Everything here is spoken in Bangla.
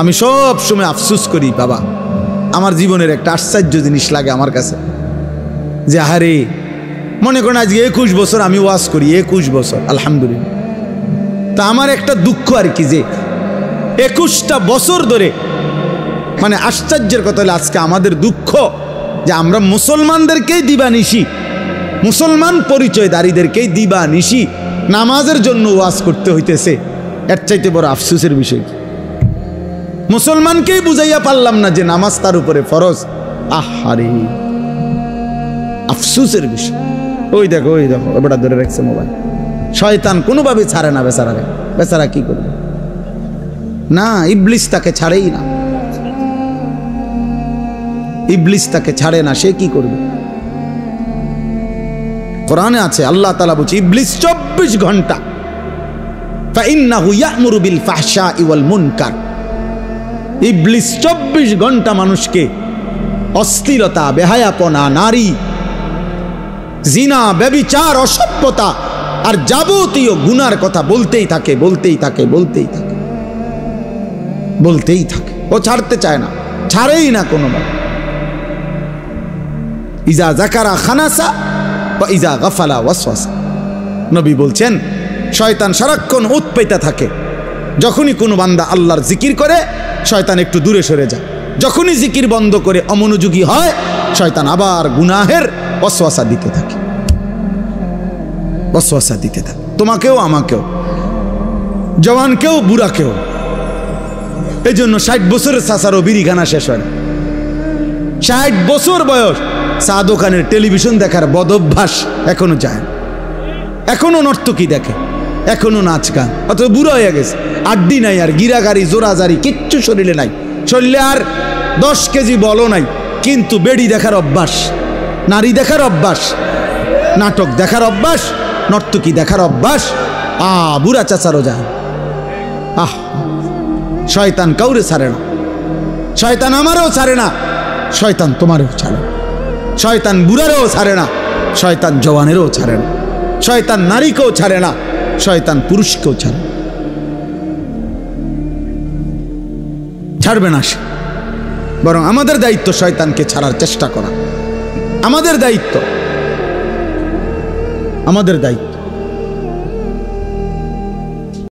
আমি সব সময় আফসোস করি বাবা, আমার জীবনের একটা আশ্চর্য জিনিস লাগে আমার কাছে যে আরে মনে করেন আজকে 21 বছর আমি ওয়াজ করি, 21 বছর আলহামদুলিল্লাহ। তা আমার একটা দুঃখ আর কি যে 21টা বছর ধরে, মানে আশ্চর্যের কথা হলো আজকে আমাদের দুঃখ যে আমরা মুসলমানদেরকেই দিবানিশি, মুসলমান পরিচয়দারীদেরকেই দিবানিশি নামাজের জন্য ওয়াজ করতে হইতেছে। এর চাইতে বড় আফসোসের বিষয়, মুসলমানকেই বুঝাইয়া পারলাম না যে নামাজ তার উপরে ফরজ। আহারে আফসোসের বিষয়। ওই দেখো এবারে ধরে রাখছে মোবাইল, শয়তান কোনোভাবে ছাড়ে না বেচারারে। বেচারা কি করবে? না, ইবলিস তাকে ছাড়েই না, ইবলিস তাকে ছাড়ে না। সে কি করবে? কোরআনে আছে, আল্লাহ তাআলা বলছে ইবলিস 24 ঘন্টা ফাইন্নাহু ইয়া'মুরু বিল ফাহশাই ওয়াল মুনকার। ইবলিস 24 ঘন্টা মানুষকে অস্থিরতা, বেহায়াপনা, নারী, জিনা, ব্যভিচার, অসভ্যতা আর যাবতীয় গুনার কথা বলতেই থাকে, বলতেই থাকে, বলতেই থাকে, বলতেই থাকে। ও ছাড়তে চায় না, ছাড়েই না কোনোভাবে। ইজা যাকারা খানাসা ওয়া ইজা গাফালা ওয়াসওয়াসা। নবী বলছেন শয়তান সারাক্ষণ উৎপেতে থাকে। যখনই কোনো বান্দা আল্লাহর জিকির করে শয়তান একটু দূরে সরে যায়, যখনই জিকির বন্ধ করে অমনোযোগী হয় শয়তান আবার গুনাহের ওয়াসওয়াসা দিতে থাকে, ওয়াসওয়াসা দিতে থাকে। তোমাকেও, আমাকেও, জওয়ানকেও, বুড়াকেও। এই জন্য 60 বছরের চাচারও বিড়িখানা শেষ হয় না। 60 বছর বয়স, চা দোকানের টেলিভিশন দেখার বদভ্যাস এখনো যায় না, এখনো নর্তকী দেখে, এখনো নাচ গান। অত বুড়ো হয়ে গেছে, আড্ডি নাই আর, গিরাগাড়ি, জোরাজারি কিচ্ছু শরীরে নাই, শরীরে আর 10 কেজি বলও নাই, কিন্তু বেড়ি দেখার অভ্যাস, নারী দেখার অভ্যাস, নাটক দেখার অভ্যাস, নর্তকী দেখার অভ্যাস। বুড়া চাচারও যায়। শয়তান কাউরে ছাড়ে না, শয়তান আমারও ছাড়ে না, শয়তান তোমারও ছাড়ে না, শয়তান বুড়ারও ছাড়ে না, শয়তান জওয়ানেরও ছাড়ে না, শয়তান নারীকেও ছাড়ে না, শয়তান পুরুষকেও ছাড়ে, ছাড়বে না সে। বরং আমাদের দায়িত্ব শয়তানকে ছাড়ার চেষ্টা করা, আমাদের দায়িত্ব, আমাদের দায়িত্ব।